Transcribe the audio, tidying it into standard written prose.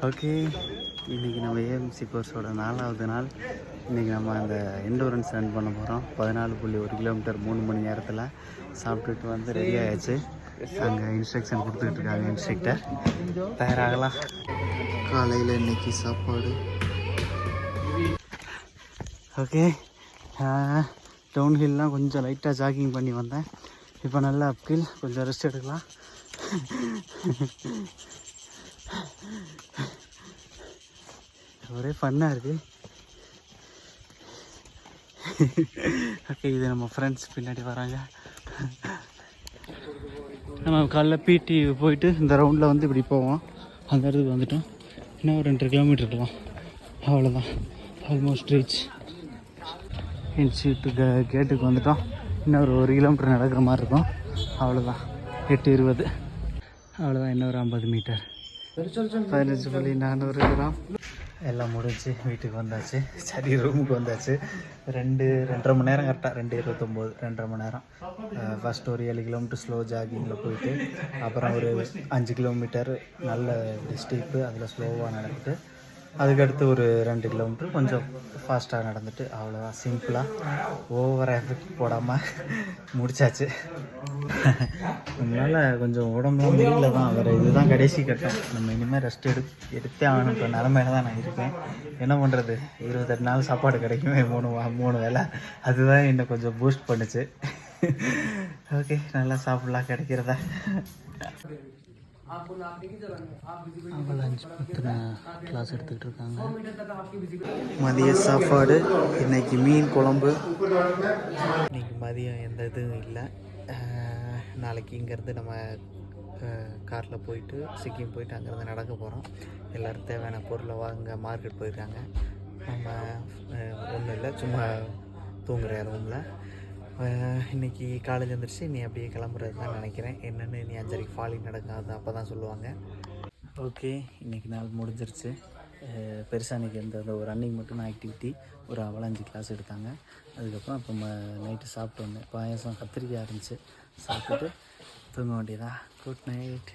Okay, இன்றைக்கி நம்ம AMC கோர்ஸோட 4வது நாள். இன்றைக்கி நம்ம அந்த எண்டூரன்ஸ் ரன் பண்ண போகிறோம். 14.1 கிலோமீட்டர் 3 மணி நேரத்தில் சாப்பிட்டுட்டு வந்து ரெடி ஆகிடுச்சு. அங்கே இன்ஸ்ட்ரக்ஷன் கொடுத்துட்ருக்காங்க இன்ஸ்ட்ரக்டர். தயாராகலாம். காலையில் இன்றைக்கி சாப்பாடு. ஓகே, டவுன் ஹில்லாம் கொஞ்சம் லைட்டாக ஜாகிங் பண்ணி வந்தேன். இப்போ நல்லா அப்கில், கொஞ்சம் ரெஸ்ட் எடுக்கலாம். ஒரே ஃபன்னாக இருக்குது. ஓகே, இது நம்ம ஃப்ரெண்ட்ஸ் பின்னாடி வராங்க. நம்ம காலைல பிடி போயிட்டு இந்த ரவுண்டில் வந்து இப்படி போவோம். அந்த இடத்துக்கு வந்துட்டோம். இன்னும் ஒரு 2 கிலோமீட்டர் இருக்கலாம், அவ்வளோதான். Almost reach. இன்ஸ்டியூட்டு கேட்டுக்கு வந்துட்டோம். இன்னும் ஒரு 1 கிலோமீட்டர் நடக்கிற மாதிரி இருக்கும், அவ்வளோதான். 8:20, அவ்வளோதான். இன்னொரு 50 மீட்டர். 15.400 கிராம். எல்லாம் முடிஞ்சு வீட்டுக்கு வந்தாச்சு. சரி, ரூமுக்கு வந்தாச்சு. 2.5 மணி நேரம் கரெக்டாக 2:29, 2.5 மணி நேரம். ஃபஸ்ட்டு ஒரு 7 கிலோமீட்டர் ஸ்லோ ஜாகிங்கில் போயிட்டு, அப்புறம் ஒரு 5 கிலோமீட்டர் நல்ல ஸ்டீப்பு, அதில் ஸ்லோவாக நடந்துட்டு, அதுக்கடுத்து ஒரு 2 கிலோமீட்டர் கொஞ்சம் ஃபாஸ்ட்டாக நடந்துட்டு, அவ்வளோதான். சிம்பிளாக ஓவர் எஃபெக்ட் போடாமல் முடித்தாச்சு. அதனால் கொஞ்சம் உடம்புலாம் முடியல தான். வேறு இதுதான் கடைசி கட்டம். நம்ம இனிமேல் ரெஸ்ட் எடுத்தே ஆகணுன்ற நிலமையில தான் நான் இருக்கேன். என்ன பண்ணுறது, 28 நாள் சாப்பாடு கிடைக்குமே 3 வேளை. அதுதான் என்னை கொஞ்சம் பூஸ்ட் பண்ணுச்சு. ஓகே, நல்லா சாப்பிட்லாம் கிடைக்கிறத. லஞ்ச் பற்றின கிளாஸ் எடுத்துக்கிட்டு இருக்காங்க. மதிய சாப்பாடு இன்றைக்கி மீன் குழம்பு. இன்றைக்கி மதியம் எந்த இதுவும் இல்லை. நாளைக்கு இங்கேருந்து நம்ம காரில் போயிட்டு சிக்கிம் போயிட்டு அங்கேருந்து நடக்க போகிறோம். எல்லோரும் தேவையான பொருளை வாங்க மார்க்கெட் போயிருக்காங்க. நம்ம ஒன்றும் இல்லை, சும்மா தூங்குற ரூமில். இன்றைக்கி காலேஜ் வந்துடுச்சு. நீ அப்படியே கிளம்புறது தான் நினைக்கிறேன். என்னென்னு நீ 5:30 ஃபாலிங் நடக்காது, அப்போ தான் சொல்லுவாங்க. ஓகே, இன்றைக்கி நாள் முடிஞ்சிருச்சு. பெருசாக இன்றைக்கி ஒரு ரன்னிங் மட்டும் ஆக்டிவிட்டி, ஒரு அவலாஞ்சி கிளாஸ் எடுத்தாங்க. அதுக்கப்புறம் இப்போ நைட்டு சாப்பிட்டு வந்தேன். பாயசம் கத்திரிக்காய் இருந்துச்சு, சாப்பிட்டுட்டு தூங்க வேண்டியதா. Good night.